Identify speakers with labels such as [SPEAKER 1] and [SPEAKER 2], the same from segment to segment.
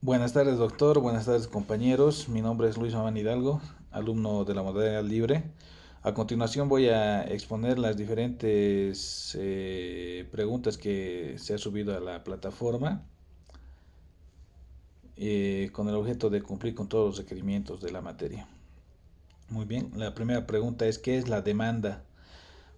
[SPEAKER 1] Buenas tardes, doctor. Buenas tardes, compañeros. Mi nombre es Luis Mamán Hidalgo, alumno de la modalidad libre. A continuación voy a exponer las diferentes preguntas que se ha subido a la plataforma con el objeto de cumplir con todos los requerimientos de la materia. Muy bien, la primera pregunta es: ¿qué es la demanda?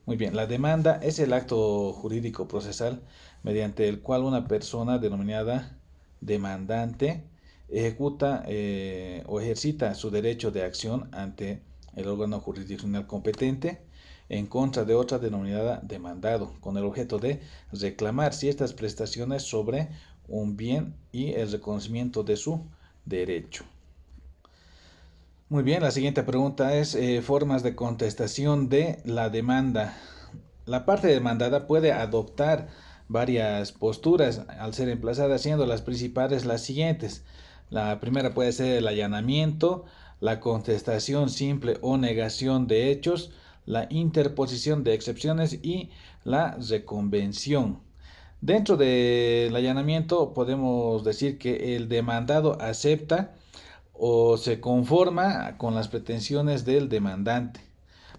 [SPEAKER 1] Muy bien, la demanda es el acto jurídico procesal mediante el cual una persona denominada demandante ejecuta o ejercita su derecho de acción ante el órgano jurisdiccional competente en contra de otra denominada demandado, con el objeto de reclamar ciertas prestaciones sobre un bien y el reconocimiento de su derecho. Muy bien, la siguiente pregunta es formas de contestación de la demanda. La parte demandada puede adoptar varias posturas al ser emplazada, siendo las principales las siguientes. La primera puede ser el allanamiento, la contestación simple o negación de hechos, la interposición de excepciones y la reconvención. Dentro del allanamiento podemos decir que el demandado acepta o se conforma con las pretensiones del demandante,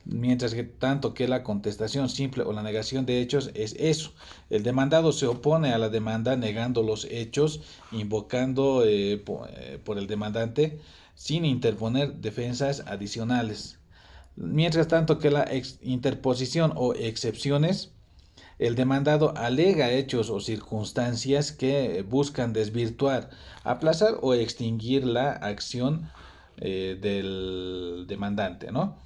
[SPEAKER 1] mientras que tanto que la contestación simple o la negación de hechos es eso. El demandado se opone a la demanda negando los hechos, invocando por el demandante sin interponer defensas adicionales. Mientras tanto que la interposición o excepciones, el demandado alega hechos o circunstancias que buscan desvirtuar, aplazar o extinguir la acción del demandante, ¿no?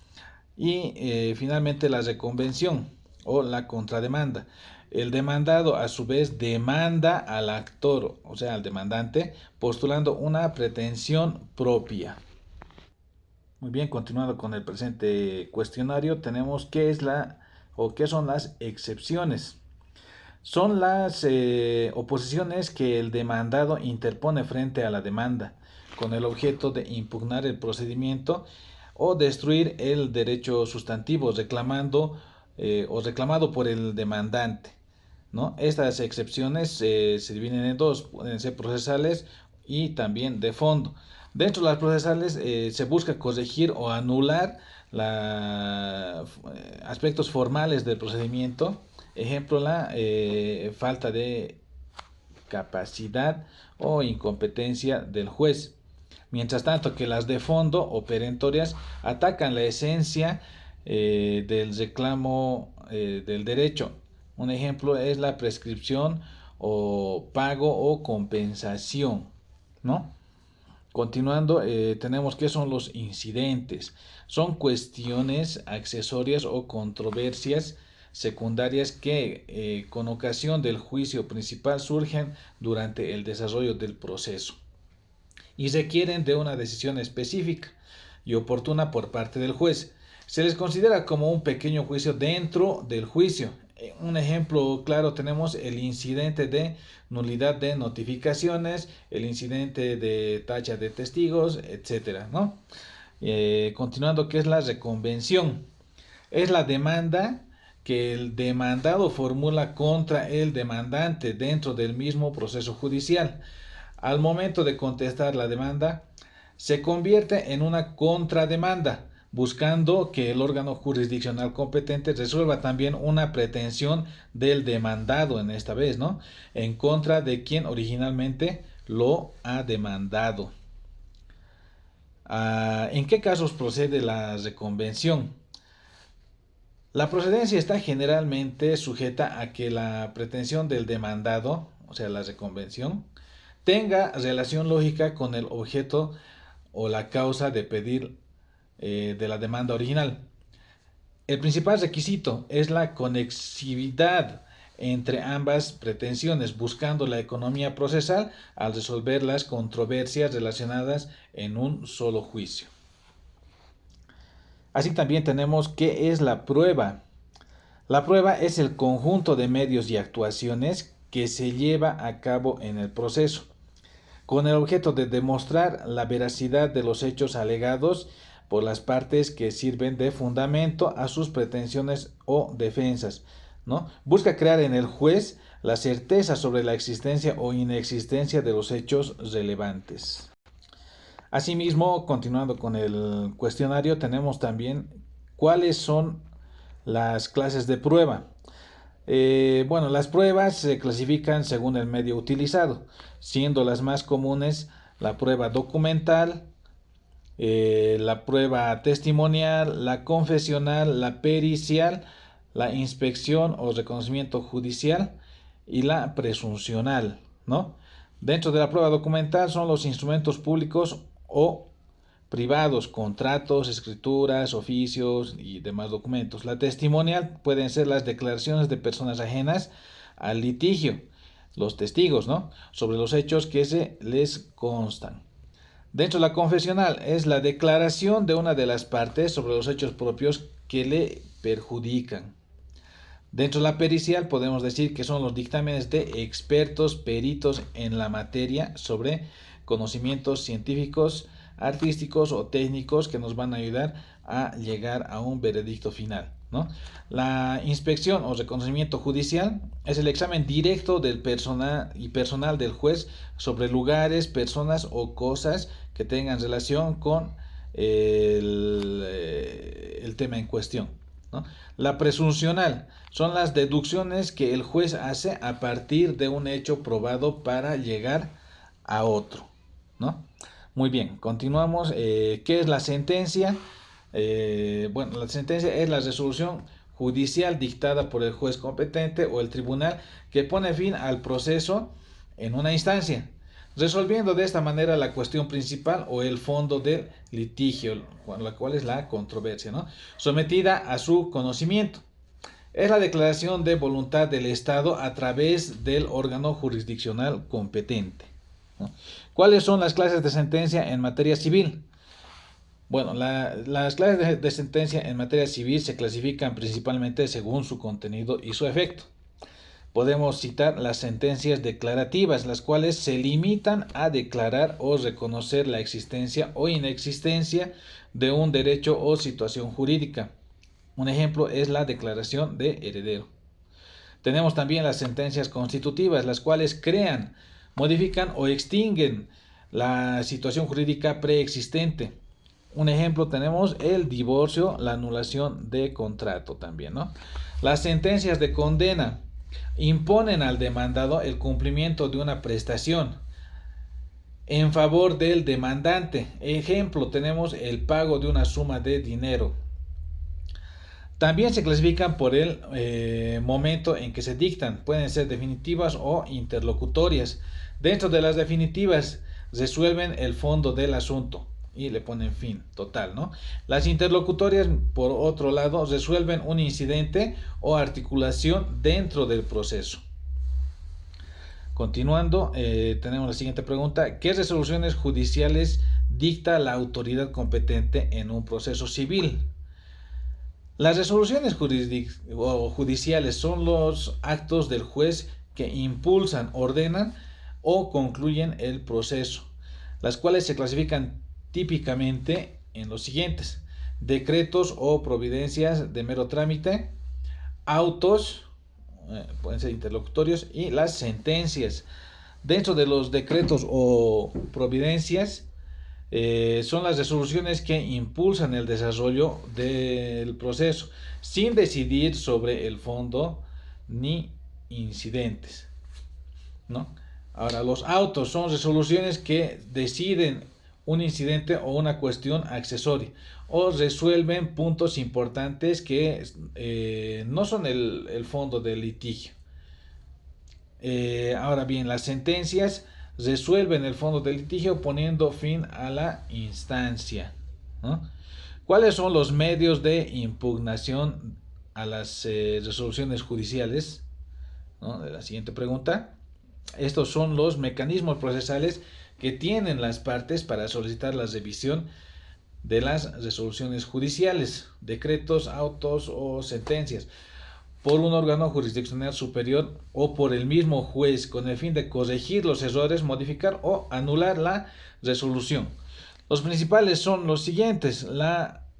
[SPEAKER 1] Y finalmente la reconvención o la contrademanda. El demandado a su vez demanda al actor, o sea, al demandante, postulando una pretensión propia. Muy bien, continuando con el presente cuestionario, tenemos qué es la o qué son las excepciones. Son las oposiciones que el demandado interpone frente a la demanda, con el objeto de impugnar el procedimiento o destruir el derecho sustantivo reclamando o reclamado por el demandante, ¿no? Estas excepciones se dividen en dos: pueden ser procesales y también de fondo. Dentro de las procesales se busca corregir o anular aspectos formales del procedimiento. Ejemplo, la falta de capacidad o incompetencia del juez. Mientras tanto que las de fondo o perentorias atacan la esencia del reclamo del derecho. Un ejemplo es la prescripción o pago o compensación, ¿no? Continuando, tenemos qué son los incidentes. Son cuestiones accesorias o controversias secundarias que con ocasión del juicio principal surgen durante el desarrollo del proceso y requieren de una decisión específica y oportuna por parte del juez. Se les considera como un pequeño juicio dentro del juicio. Un ejemplo claro tenemos el incidente de nulidad de notificaciones, el incidente de tacha de testigos, etcétera, ¿no? Continuando, ¿qué es la reconvención? Es la demanda que el demandado formula contra el demandante dentro del mismo proceso judicial. Al momento de contestar la demanda, se convierte en una contrademanda, buscando que el órgano jurisdiccional competente resuelva también una pretensión del demandado, en esta vez, ¿no?, en contra de quien originalmente lo ha demandado. ¿En qué casos procede la reconvención? La procedencia está generalmente sujeta a que la pretensión del demandado, o sea, la reconvención, tenga relación lógica con el objeto o la causa de pedir de la demanda original. El principal requisito es la conexividad entre ambas pretensiones, buscando la economía procesal al resolver las controversias relacionadas en un solo juicio. Así también tenemos qué es la prueba. La prueba es el conjunto de medios y actuaciones que se lleva a cabo en el proceso, con el objeto de demostrar la veracidad de los hechos alegados por las partes que sirven de fundamento a sus pretensiones o defensas, ¿no? Busca crear en el juez la certeza sobre la existencia o inexistencia de los hechos relevantes. Asimismo, continuando con el cuestionario, tenemos también cuáles son las clases de prueba. Bueno, las pruebas se clasifican según el medio utilizado, siendo las más comunes la prueba documental, la prueba testimonial, la confesional, la pericial, la inspección o reconocimiento judicial y la presuncional, ¿no? Dentro de la prueba documental son los instrumentos públicos o privados, contratos, escrituras, oficios y demás documentos. La testimonial pueden ser las declaraciones de personas ajenas al litigio, los testigos, ¿no? Sobre los hechos que se les constan. Dentro de la confesional es la declaración de una de las partes sobre los hechos propios que le perjudican. Dentro de la pericial podemos decir que son los dictámenes de expertos, peritos en la materia sobre conocimientos científicos, artísticos o técnicos que nos van a ayudar a llegar a un veredicto final, ¿no? La inspección o reconocimiento judicial es el examen directo del personal del juez sobre lugares, personas o cosas que tengan relación con el tema en cuestión, ¿no? La presuncional son las deducciones que el juez hace a partir de un hecho probado para llegar a otro, ¿no? Muy bien, continuamos. ¿Qué es la sentencia? Bueno, la sentencia es la resolución judicial dictada por el juez competente o el tribunal que pone fin al proceso en una instancia, resolviendo de esta manera la cuestión principal o el fondo del litigio, la cual es la controversia, ¿no? Sometida a su conocimiento. Es la declaración de voluntad del Estado a través del órgano jurisdiccional competente, ¿no? ¿Cuáles son las clases de sentencia en materia civil? Bueno, las clases de sentencia en materia civil se clasifican principalmente según su contenido y su efecto. Podemos citar las sentencias declarativas, las cuales se limitan a declarar o reconocer la existencia o inexistencia de un derecho o situación jurídica. Un ejemplo es la declaración de heredero. Tenemos también las sentencias constitutivas, las cuales crean, modifican o extinguen la situación jurídica preexistente. Un ejemplo tenemos el divorcio, la anulación de contrato también, ¿no? Las sentencias de condena imponen al demandado el cumplimiento de una prestación en favor del demandante. Ejemplo, tenemos el pago de una suma de dinero. También se clasifican por el momento en que se dictan. Pueden ser definitivas o interlocutorias. Dentro de las definitivas resuelven el fondo del asunto y le ponen fin total, ¿no? Las interlocutorias, por otro lado, resuelven un incidente o articulación dentro del proceso. Continuando, tenemos la siguiente pregunta. ¿Qué resoluciones judiciales dicta la autoridad competente en un proceso civil? Las resoluciones judiciales son los actos del juez que impulsan, ordenan o concluyen el proceso, las cuales se clasifican típicamente en los siguientes: decretos o providencias de mero trámite, autos, pueden ser interlocutorios, y las sentencias. Dentro de los decretos o providencias son las resoluciones que impulsan el desarrollo del proceso sin decidir sobre el fondo ni incidentes, ¿no? Ahora, los autos son resoluciones que deciden un incidente o una cuestión accesoria o resuelven puntos importantes que no son el fondo del litigio. Ahora bien, las sentencias resuelven el fondo del litigio poniendo fin a la instancia, ¿no? ¿Cuáles son los medios de impugnación a las resoluciones judiciales, ¿no? De la siguiente pregunta. Estos son los mecanismos procesales que tienen las partes para solicitar la revisión de las resoluciones judiciales, decretos, autos o sentencias, por un órgano jurisdiccional superior o por el mismo juez con el fin de corregir los errores, modificar o anular la resolución. Los principales son los siguientes: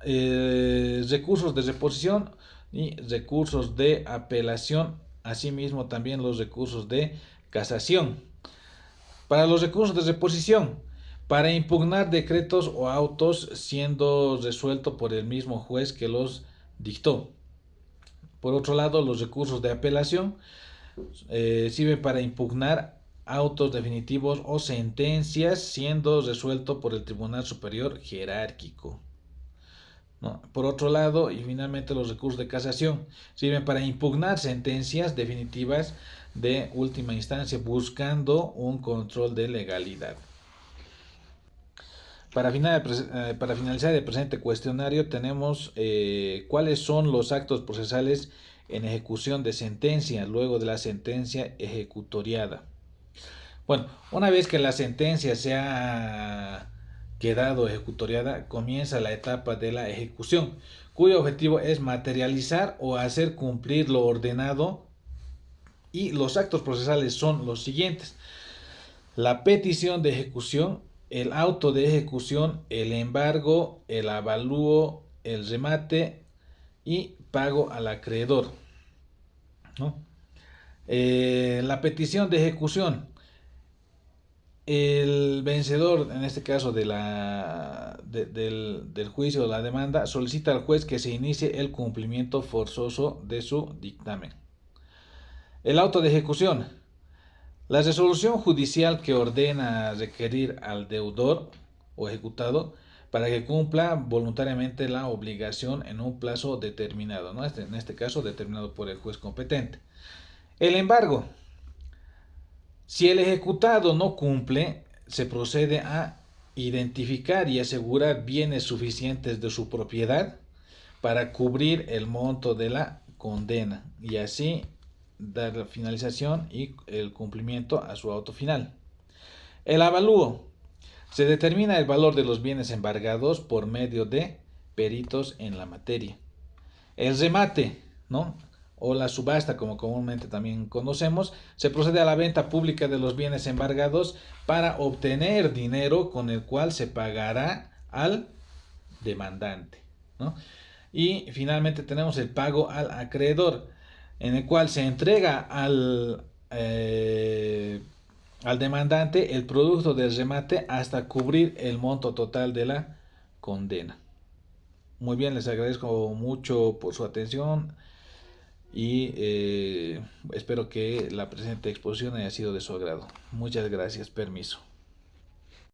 [SPEAKER 1] recursos de reposición y recursos de apelación asimismo también los recursos de casación. Para los recursos de reposición, para impugnar decretos o autos siendo resuelto por el mismo juez que los dictó. Por otro lado, los recursos de apelación sirven para impugnar autos definitivos o sentencias siendo resuelto por el Tribunal Superior Jerárquico. ¿No? Por otro lado, y finalmente los recursos de casación sirven para impugnar sentencias definitivas de última instancia buscando un control de legalidad. Para finalizar el presente cuestionario tenemos cuáles son los actos procesales en ejecución de sentencia luego de la sentencia ejecutoriada. Bueno, una vez que la sentencia se ha quedado ejecutoriada, comienza la etapa de la ejecución, cuyo objetivo es materializar o hacer cumplir lo ordenado, y los actos procesales son los siguientes: la petición de ejecución, el auto de ejecución, el embargo, el avalúo, el remate y pago al acreedor, ¿no? La petición de ejecución. El vencedor, en este caso del juicio o la demanda, solicita al juez que se inicie el cumplimiento forzoso de su dictamen. El auto de ejecución. La resolución judicial que ordena requerir al deudor o ejecutado para que cumpla voluntariamente la obligación en un plazo determinado, ¿no? En este caso determinado por el juez competente. El embargo. Si el ejecutado no cumple, se procede a identificar y asegurar bienes suficientes de su propiedad para cubrir el monto de la condena y así dar la finalización y el cumplimiento a su auto final. El avalúo. Se determina el valor de los bienes embargados por medio de peritos en la materia. El remate, ¿no? O la subasta, como comúnmente también conocemos, se procede a la venta pública de los bienes embargados para obtener dinero con el cual se pagará al demandante, ¿no? Y finalmente tenemos el pago al acreedor, en el cual se entrega al demandante el producto del remate hasta cubrir el monto total de la condena. Muy bien, les agradezco mucho por su atención y espero que la presente exposición haya sido de su agrado. Muchas gracias, permiso.